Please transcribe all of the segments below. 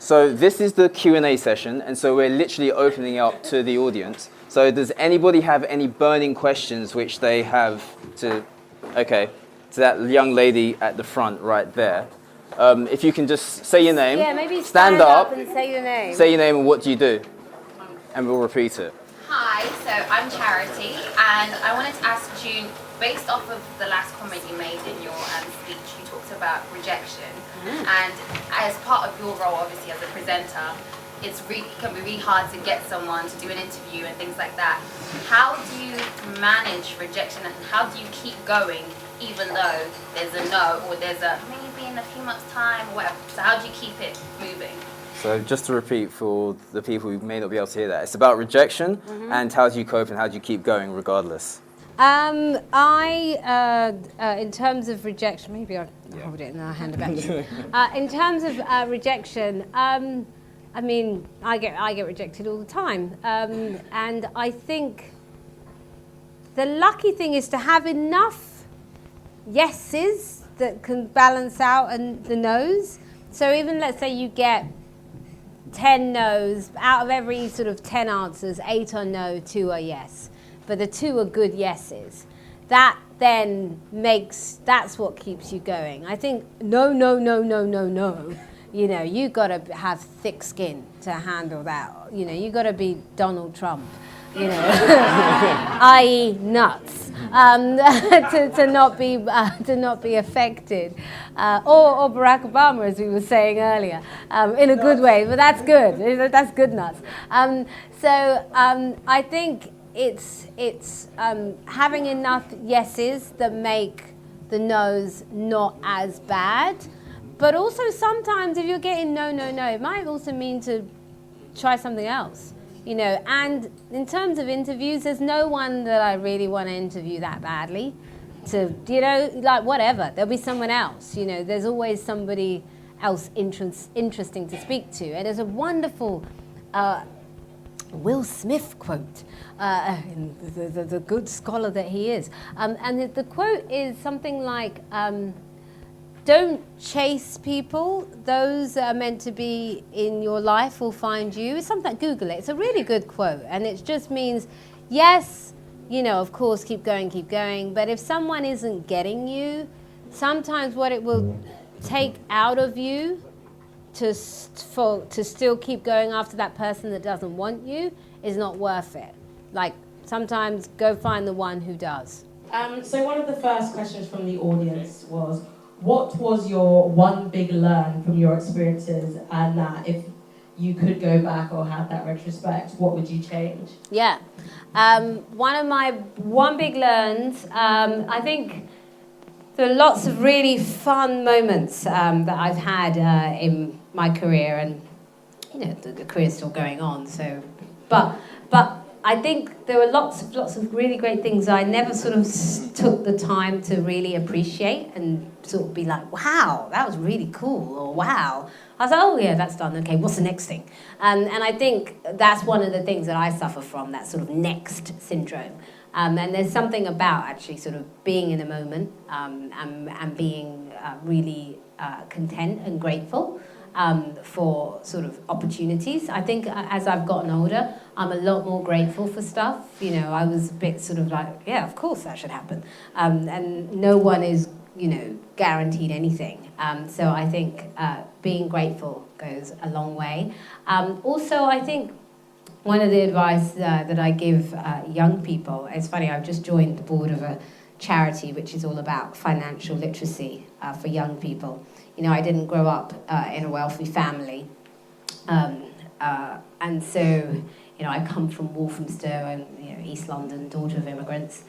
So this is the Q&A session, and so we're literally opening up to the audience. So does anybody have any burning questions which they have to that young lady at the front right there. If you can just say your name, maybe stand up and say your name. Say your name and what do you do? And we'll repeat it. Hi, so I'm Charity, and I wanted to ask June, based off of the last comment you made in your speech, you talked about rejection, and as part of your role, obviously, as a presenter, it can be really hard to get someone to do an interview and things like that. How do you manage rejection, and how do you keep going even though there's a no, or there's a maybe in a few months' time, or whatever? So how do you keep it moving? So just to repeat for the people who may not be able to hear that, it's about rejection and how do you cope and how do you keep going regardless? In terms of rejection, maybe I'll hold it and I'll hand it back to you. In terms of rejection, I mean, I get rejected all the time. And I think the lucky thing is to have enough yeses that can balance out the no's. So even let's say you get 10 no's, out of every sort of 10 answers, 8 are no, 2 are yes. But the 2 are good yeses. That then that's what keeps you going. I think no. You know, you got to have thick skin to handle that. You know, you got to be Donald Trump, you know, i.e. nuts, to not be affected, or Barack Obama, as we were saying earlier, in a good way. But that's good. That's good nuts. I think it's having enough yeses that make the no's not as bad. But also sometimes if you're getting no, it might also mean to try something else, you know. And in terms of interviews, there's no one that I really want to interview that badly. To, you know, like whatever, there'll be someone else, you know. There's always somebody else interesting to speak to. And there's a wonderful Will Smith quote, the good scholar that he is. And the quote is something like, don't chase people. Those that are meant to be in your life will find you. It's something, Google it. It's a really good quote. And it just means, yes, you know, of course, keep going. But if someone isn't getting you, sometimes what it will take out of you to still keep going after that person that doesn't want you is not worth it. Like, sometimes go find the one who does. So one of the first questions from the audience was, what was your one big learn from your experiences, and that if you could go back or have that retrospect, what would you change? Yeah. One of my big learns, I think there are lots of really fun moments that I've had in my career, and you know the career's still going on. So, but I think there were lots of really great things I never sort of took the time to really appreciate and sort of be like, wow, that was really cool, or wow. I was like, oh yeah, that's done. Okay, what's the next thing? And I think that's one of the things that I suffer from, that sort of next syndrome. And there's something about actually sort of being in a moment and being really content and grateful for sort of opportunities. I think as I've gotten older, I'm a lot more grateful for stuff. You know, I was a bit sort of like, yeah, of course that should happen. And no one is, you know, guaranteed anything. So I think being grateful goes a long way. Also, I think one of the advice that I give young people, it's funny, I've just joined the board of a charity which is all about financial literacy for young people. You know, I didn't grow up in a wealthy family. And so, you know, I come from Walthamstow, and you know, East London, daughter of immigrants,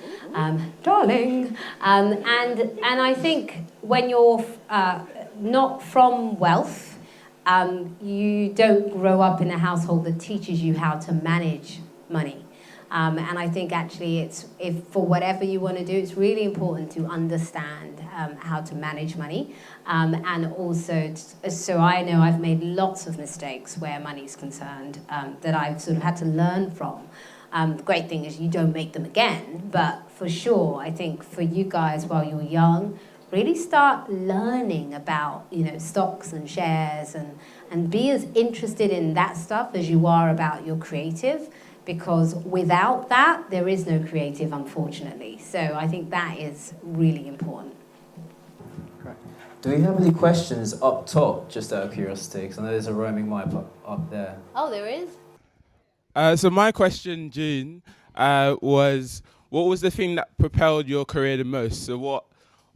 darling. And I think when you're not from wealth, you don't grow up in a household that teaches you how to manage money. And I think actually if for whatever you want to do, it's really important to understand how to manage money. And also, so I know I've made lots of mistakes where money's concerned that I've sort of had to learn from. The great thing is you don't make them again, but for sure, I think for you guys while you're young, really start learning about, stocks and shares and be as interested in that stuff as you are about your creative, because without that, there is no creative, unfortunately. So I think that is really important. Great. Do we have any questions up top, just out of curiosity? Because I know there's a roaming mic up there. Oh, there is? So my question, June, was what was the thing that propelled your career the most? So what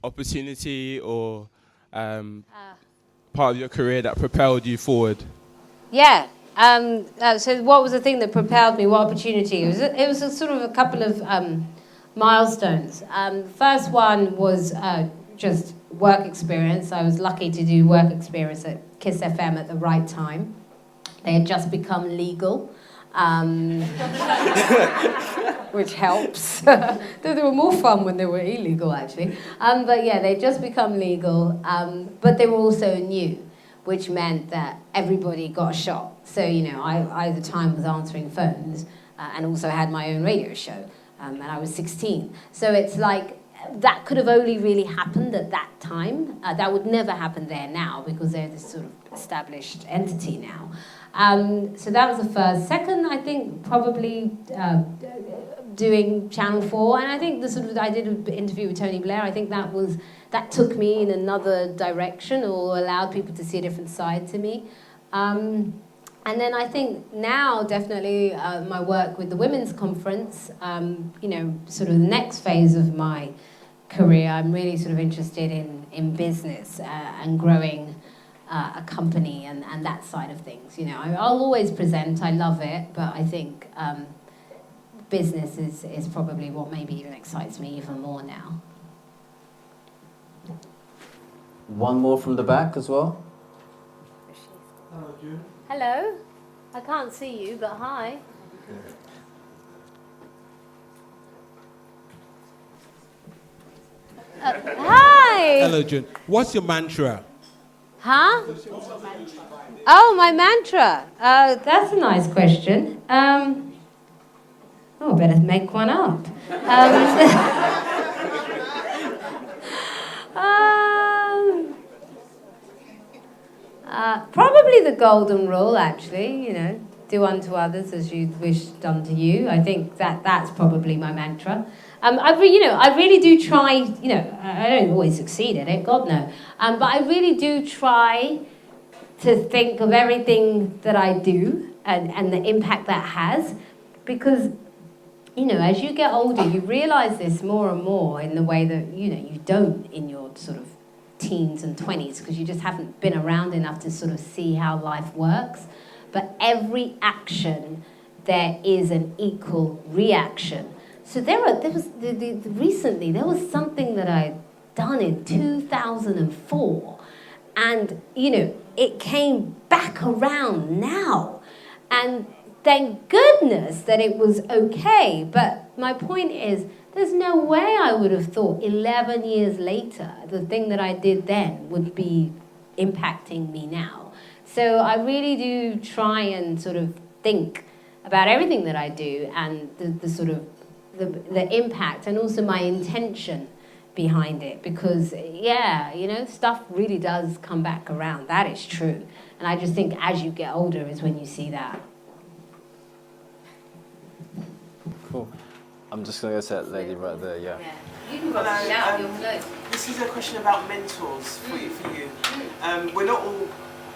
opportunity or part of your career that propelled you forward? Yeah. So what was the thing that propelled me? What opportunity? It was a sort of a couple of milestones. The first one was just work experience. I was lucky to do work experience at Kiss FM at the right time. They had just become legal. Which helps. They were more fun when they were illegal, actually. But yeah, they'd just become legal, but they were also new, which meant that everybody got a shot. So, I at the time was answering phones and also had my own radio show, and I was 16. So it's like, that could have only really happened at that time. That would never happen there now, because they're this sort of established entity now. So that was the first. Second, I think probably doing Channel 4, and I think I did an interview with Tony Blair. I think that took me in another direction, or allowed people to see a different side to me. And then I think now, definitely, my work with the Women's Conference, sort of the next phase of my career, I'm really sort of interested in business and growing a company and that side of things. I'll always present, I love it, but I think business is probably what maybe even excites me even more now. One more from the back as well. Hello, June. Hello. I can't see you, but hi. Hi. Hello, June. What's your mantra? Huh? Oh, my mantra. That's a nice question. I better make one up. Probably the golden rule, actually. Do unto others as you wish done to you. I think that's probably my mantra. I really do try. I don't always succeed at it, God no. But I really do try to think of everything that I do and the impact that has, because as you get older, you realise this more and more in the way that you don't in your sort of teens and 20s, because you just haven't been around enough to sort of see how life works. But every action, there is an equal reaction. So recently there was something that I'd done in 2004, and it came back around now, and thank goodness that it was okay. But my point is, there's no way I would have thought 11 years later the thing that I did then would be impacting me now. So I really do try and sort of think about everything that I do and the sort of the impact and also my intention behind it, because stuff really does come back around. That is true. And I just think as you get older is when you see that. Cool. I'm just going to go to that lady right there, yeah. You can go now. This is a question about mentors for you. We're not all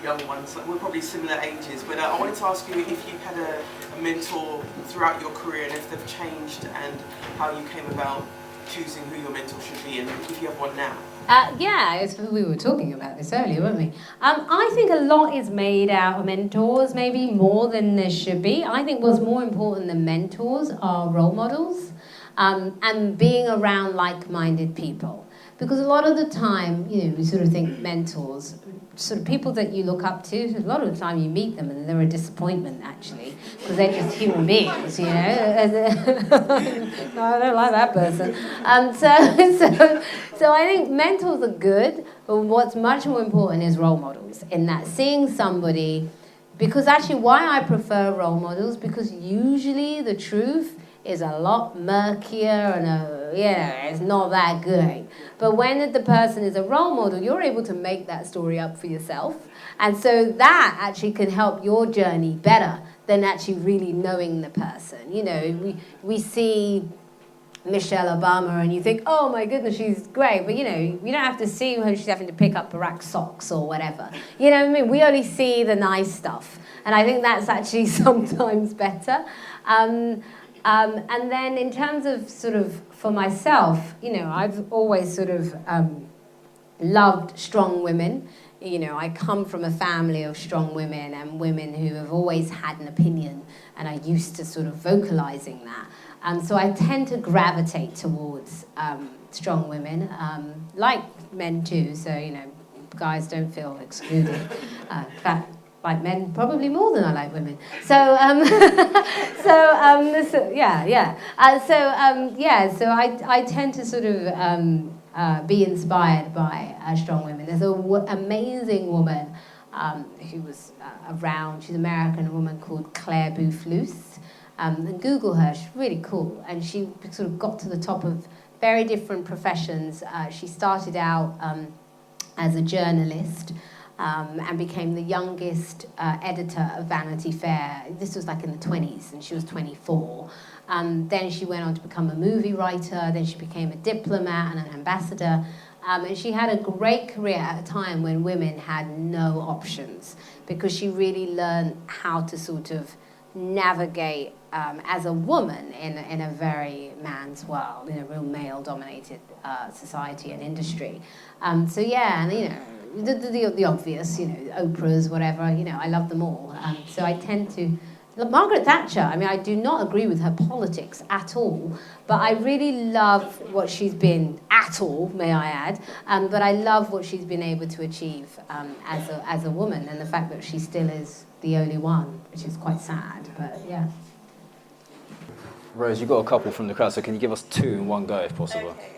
young ones, we're probably similar ages, but I wanted to ask you if you've had a mentor throughout your career and if they've changed, and how you came about choosing who your mentor should be, and if you have one now. We were talking about this earlier, weren't we? I think a lot is made out of mentors, maybe more than there should be. I think what's more important than mentors are role models, and being around like-minded people. Because a lot of the time, we sort of think mentors, sort of people that you look up to, a lot of the time you meet them and they're a disappointment, actually, because they're just human beings, No, I don't like that person. So I think mentors are good, but what's much more important is role models, in that seeing somebody, because actually why I prefer role models, because usually the truth is a lot murkier and it's not that good. But when the person is a role model, you're able to make that story up for yourself. And so that actually can help your journey better than actually really knowing the person. You know, we see Michelle Obama and you think, oh my goodness, she's great. But, you know, you don't have to see her, she's having to pick up Barack socks or whatever. You know what I mean? We only see the nice stuff. And I think that's actually sometimes better. And then in terms of sort of for myself, you know, I've always sort of loved strong women. You know, I come from a family of strong women and women who have always had an opinion, and I used to sort of vocalizing that. So I tend to gravitate towards strong women, like men too, so, you know, guys don't feel excluded. In fact, like men probably more than I like women. So I tend to sort of be inspired by strong women. There's an amazing woman who was around. She's an American woman called Claire Bouffe-Luce. And Google her. She's really cool. And she sort of got to the top of very different professions. She started out as a journalist. And became the youngest editor of Vanity Fair. This was like in the 20s, and she was 24. Then she went on to become a movie writer, then she became a diplomat and an ambassador. And she had a great career at a time when women had no options, because she really learned how to sort of navigate as a woman in a very man's world, in a real male-dominated society and industry. And you know, the obvious, you know, Oprah's, whatever, you know, I love them all. So I tend to... Margaret Thatcher, I mean, I do not agree with her politics at all, but I really love what she's been, at all, may I add, but I love what she's been able to achieve as a woman, and the fact that she still is the only one, which is quite sad, but yeah. Rose, you've got a couple from the crowd, so can you give us two in one go if possible? Okay.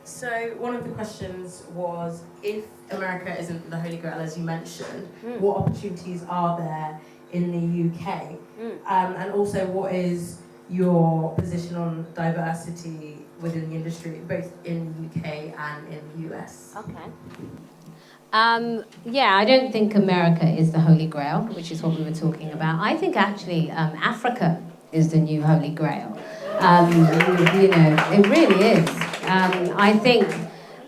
So one of the questions was, if America isn't the Holy Grail, as you mentioned, what opportunities are there in the UK? And also, what is your position on diversity within the industry, both in the UK and in the US? Okay. I don't think America is the Holy Grail, which is what we were talking about. I think actually Africa is the new Holy Grail. You know, it really is. I think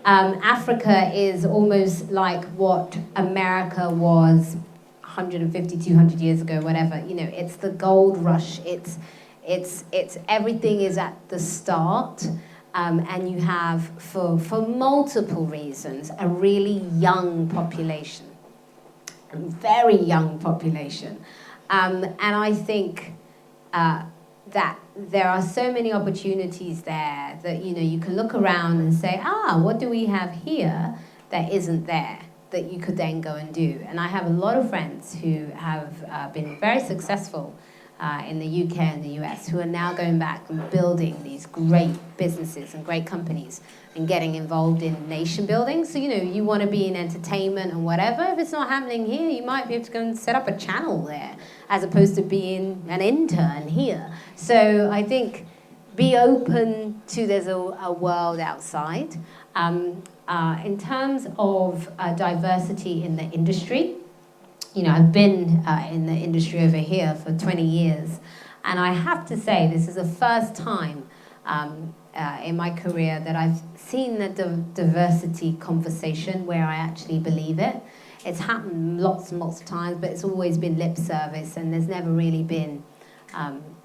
Africa is almost like what America was 150, 200 years ago, whatever. You know, it's the gold rush. It's everything is at the start. And you have, for multiple reasons, a really young population, a very young population. And I think that there are so many opportunities there that, you know, you can look around and say, what do we have here that isn't there, that you could then go and do? And I have a lot of friends who have been very successful in the UK and the US, who are now going back and building these great businesses and great companies and getting involved in nation building. So, you know, you want to be in entertainment and whatever. If it's not happening here, you might be able to go and set up a channel there, as opposed to being an intern here. So I think be open to there's a world outside. In terms of diversity in the industry, you know, I've been in the industry over here for 20 years, and I have to say this is the first time in my career that I've seen the diversity conversation where I actually believe it. It's happened lots and lots of times, but it's always been lip service, and there's never really been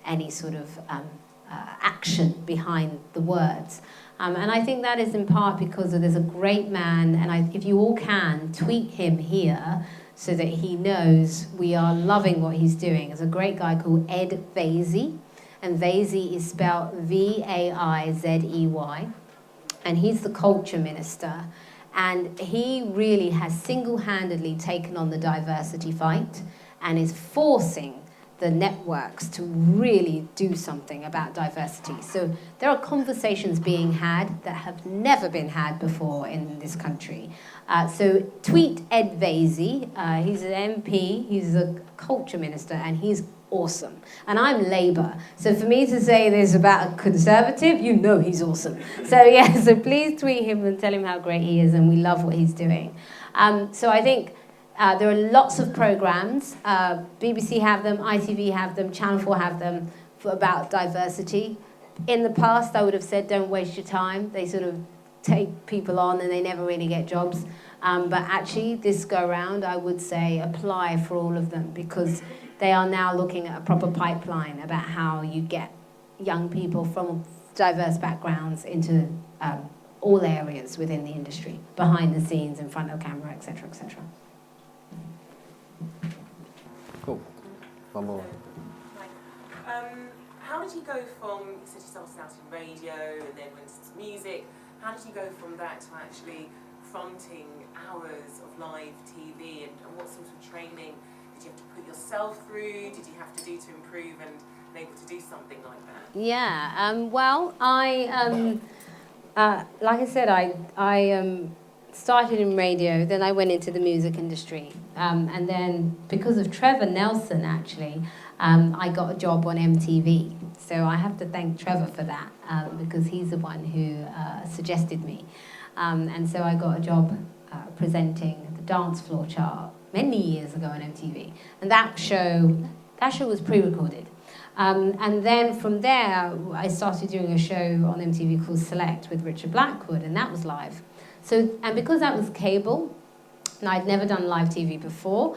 any sort of action behind the words. And I think that is in part because there's a great man, and if you all can, tweet him here, so that he knows we are loving what he's doing. There's a great guy called Ed Vaizey, and Vaizey is spelled V-A-I-Z-E-Y, and he's the culture minister. And he really has single-handedly taken on the diversity fight and is forcing the networks to really do something about diversity. So there are conversations being had that have never been had before in this country. So tweet Ed Vaizey. He's an MP, he's a culture minister, and he's awesome. And I'm Labour. So for me to say this about a Conservative, you know he's awesome. So yeah, so please tweet him and tell him how great he is, and we love what he's doing. So I think there are lots of programs. BBC have them, ITV have them, Channel 4 have them about diversity. In the past, I would have said, don't waste your time. They sort of take people on and they never really get jobs. But actually, this go round, I would say apply for all of them, because they are now looking at a proper pipeline about how you get young people from diverse backgrounds into all areas within the industry, behind the scenes, in front of camera, etc., etc. Cool. One more. How did you go from, you said you started out in radio and then went into music, how did you go from that to actually fronting hours of live TV, and what sort of training did you have to put yourself through, did you have to do to improve and able to do something like that? Yeah, well, I, like I said, I started in radio, then I went into the music industry, and then because of Trevor Nelson, actually, I got a job on MTV. So I have to thank Trevor for that, because he's the one who suggested me. And so I got a job presenting the dance floor chart many years ago on MTV. And that show was pre-recorded. And then from there, I started doing a show on MTV called Select with Richard Blackwood, and that was live. So, and because that was cable, and I'd never done live TV before,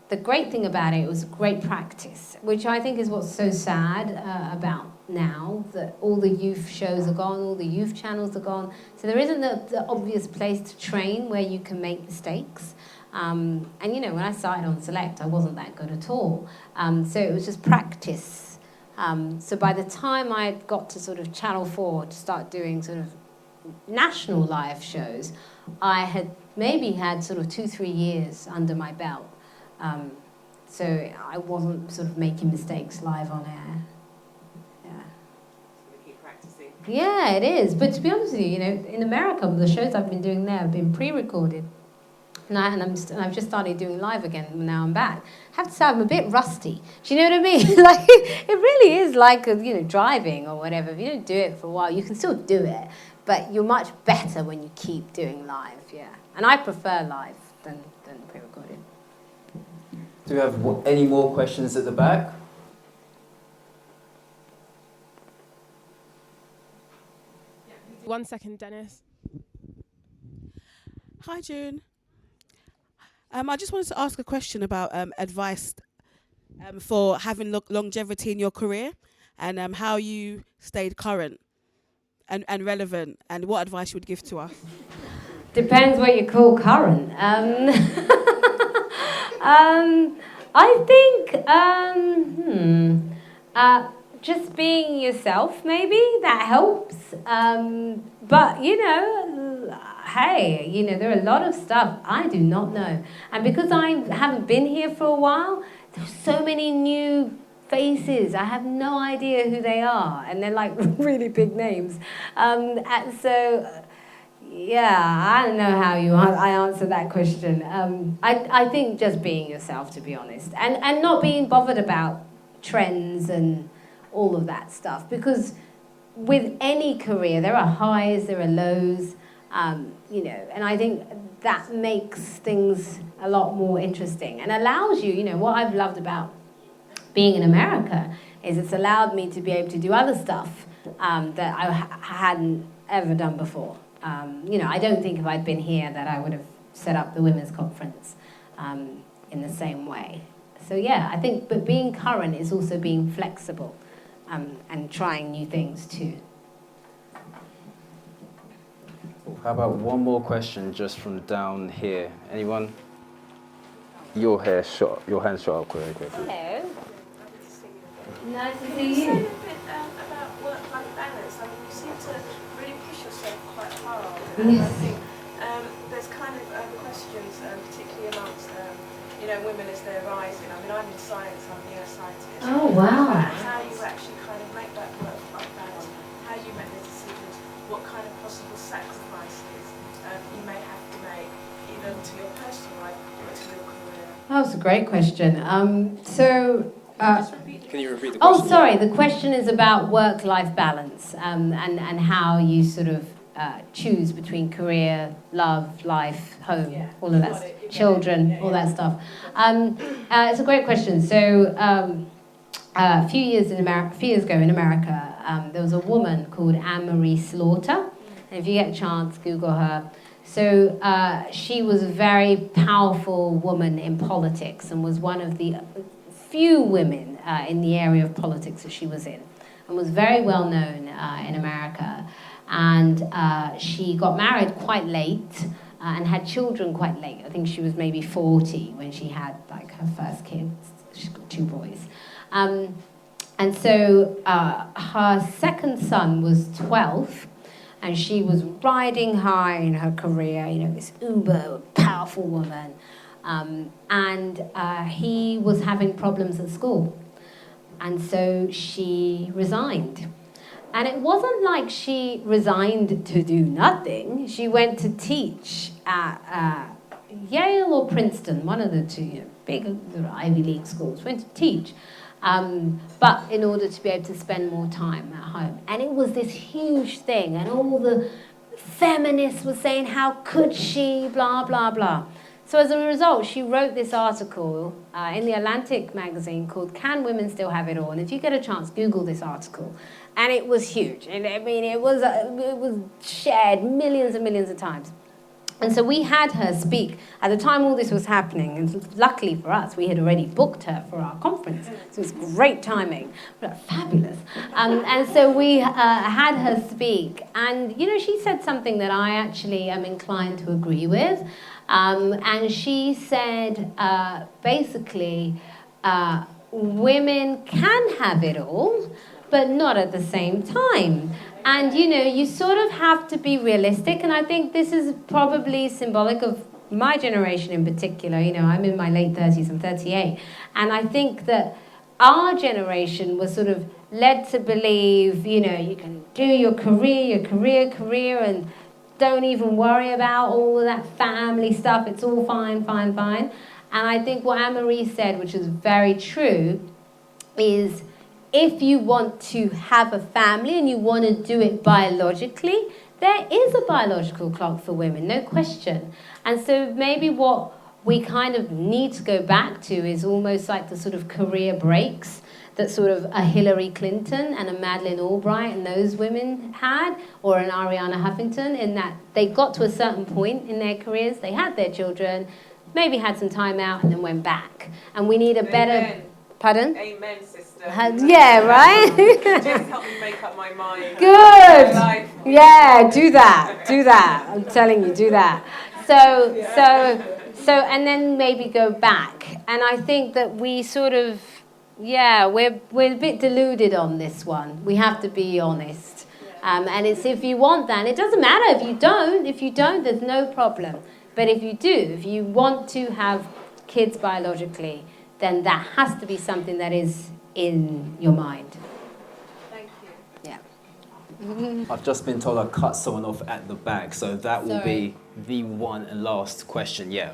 the great thing about it was great practice, which I think is what's so sad about now, that all the youth shows are gone, all the youth channels are gone. So there isn't the obvious place to train where you can make mistakes. And you know, when I started on Select, I wasn't that good at all. So it was just practice. So by the time I got to sort of Channel 4 to start doing sort of national live shows, I had maybe had sort of 2-3 years under my belt. So I wasn't sort of making mistakes live on air. Yeah. So keep practicing. Yeah, it is. But to be honest with you, you know, in America, the shows I've been doing there have been pre-recorded. And I've just started doing live again. Now I'm back. I have to say I'm a bit rusty. Do you know what I mean? Like, it really is like, you know, driving or whatever. If you don't do it for a while, you can still do it. But you're much better when you keep doing live, yeah. And I prefer live than pre-recorded. Do we have any more questions at the back? One second, Dennis. Hi, June. I just wanted to ask a question about advice for having longevity in your career, and how you stayed current and relevant, and what advice you would give to us. Depends what you call current. I think just being yourself, maybe, that helps. But, you know, hey, you know, there are a lot of stuff I do not know. And because I haven't been here for a while, there's so many new faces. I have no idea who they are. And they're like really big names. And so... yeah, I don't know how I answer that question. I think just being yourself, to be honest. And not being bothered about trends and all of that stuff. Because with any career, there are highs, there are lows, you know. And I think that makes things a lot more interesting. And allows you, you know, what I've loved about being in America is it's allowed me to be able to do other stuff that I hadn't ever done before. You know, I don't think if I'd been here that I would have set up the women's conference in the same way. So yeah, I think, but being current is also being flexible and trying new things too. How about one more question just from down here? Anyone? Your hand shot up quickly. Hello. Nice to see Say you. a bit about work-life balance. I mean, you seem to really push yourself quite hard. And Yes. I think there's kind of questions, particularly amongst you know, women as they're rising. I mean, I'm in science. I'm a neuroscientist. Oh, wow. How you actually kind of make that work-life balance, how you make the decisions, what kind of possible sacrifices you may have to make, either to your personal life or to your career. That was a great question. So Can you repeat the question? Oh, sorry. The question is about work-life balance and how you sort of choose between career, love, life, home, all of that, children, all that stuff. It's a great question. So a few years ago in America, there was a woman called Anne-Marie Slaughter. And if you get a chance, Google her. So she was a very powerful woman in politics and was one of the few women in the area of politics that she was in, and was very well known in America. And she got married quite late and had children quite late. I think she was maybe 40 when she had like her first kids. She's got 2 boys. And so her second son was 12, and she was riding high in her career, you know, this uber powerful woman. And he was having problems at school. And so she resigned. And it wasn't like she resigned to do nothing. She went to teach at Yale or Princeton, one of the two, you know, big Ivy League schools, went to teach. But in order to be able to spend more time at home. And it was this huge thing. And all the feminists were saying, how could she, blah, blah, blah. So as a result, she wrote this article in the Atlantic magazine called Can Women Still Have It All? And if you get a chance, Google this article. And it was huge. And I mean, it was shared millions and millions of times. And so we had her speak. At the time all this was happening, and luckily for us, we had already booked her for our conference. So it was great timing, but fabulous. And so we had her speak. And, you know, she said something that I actually am inclined to agree with. And she said, basically, women can have it all, but not at the same time. And, you know, you sort of have to be realistic. And I think this is probably symbolic of my generation in particular. You know, I'm in my late 30s, I'm 38. And I think that our generation was sort of led to believe, you know, you can do your career, and don't even worry about all of that family stuff. It's all fine. And I think what Anne-Marie said, which is very true, is if you want to have a family and you want to do it biologically, there is a biological clock for women, no question. And so maybe what we kind of need to go back to is almost like the sort of career breaks that sort of a Hillary Clinton and a Madeleine Albright and those women had, or an Ariana Huffington, in that they got to a certain point in their careers, they had their children, maybe had some time out and then went back. And we need a better... Amen. Pardon? Amen, sister. Yeah, right? Just help me make up my mind. Good. Yeah, do that. I'm telling you, do that. So, and then maybe go back. And I think that we sort of, we're a bit deluded on this one. We have to be honest. And it's if you want that, it doesn't matter if you don't. If you don't, there's no problem. But if you do, if you want to have kids biologically, then that has to be something that is in your mind. Thank you. Yeah. I've just been told I cut someone off at the back, so that will be the one and last question. Yeah.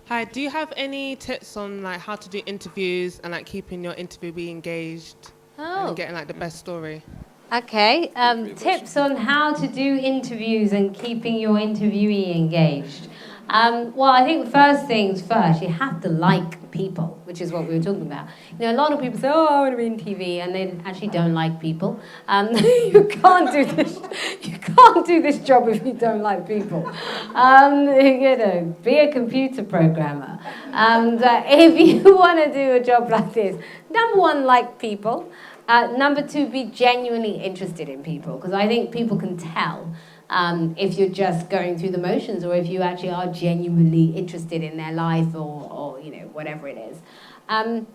Hi, do you have any tips on like how to do interviews and like keeping your interviewee engaged and getting like the best story? Okay, tips on how to do interviews and keeping your interviewee engaged. Well, I think first things first, you have to like people, which is what we were talking about. You know, a lot of people say, oh, I want to be in TV, and they actually don't like people. You can't do this. You can't do this job if you don't like people. You know, be a computer programmer. If you want to do a job like this, number one, like people. Number two, be genuinely interested in people, because I think people can tell if you're just going through the motions or if you actually are genuinely interested in their life or you know, whatever it is. And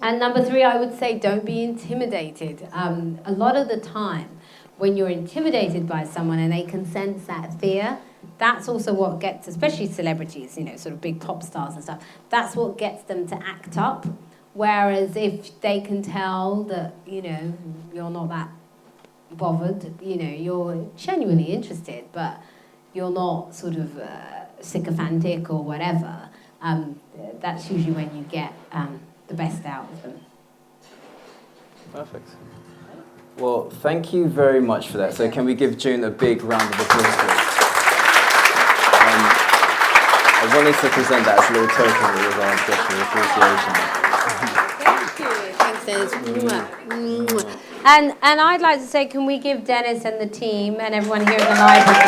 number three, I would say don't be intimidated. A lot of the time, when you're intimidated by someone and they can sense that fear, that's also what gets, especially celebrities, you know, sort of big pop stars and stuff, that's what gets them to act up. Whereas if they can tell that, you know, you're not that bothered, you know, you're genuinely interested, but you're not sort of sycophantic or whatever, that's usually when you get the the best out of them. Perfect. Well, thank you very much for that. So can we give June a big round of applause, please? I wanted to present that as a little token with our gesture of appreciation. Thank you. Thanks, Dennis. And I'd like to say, can we give Dennis and the team and everyone here in the library?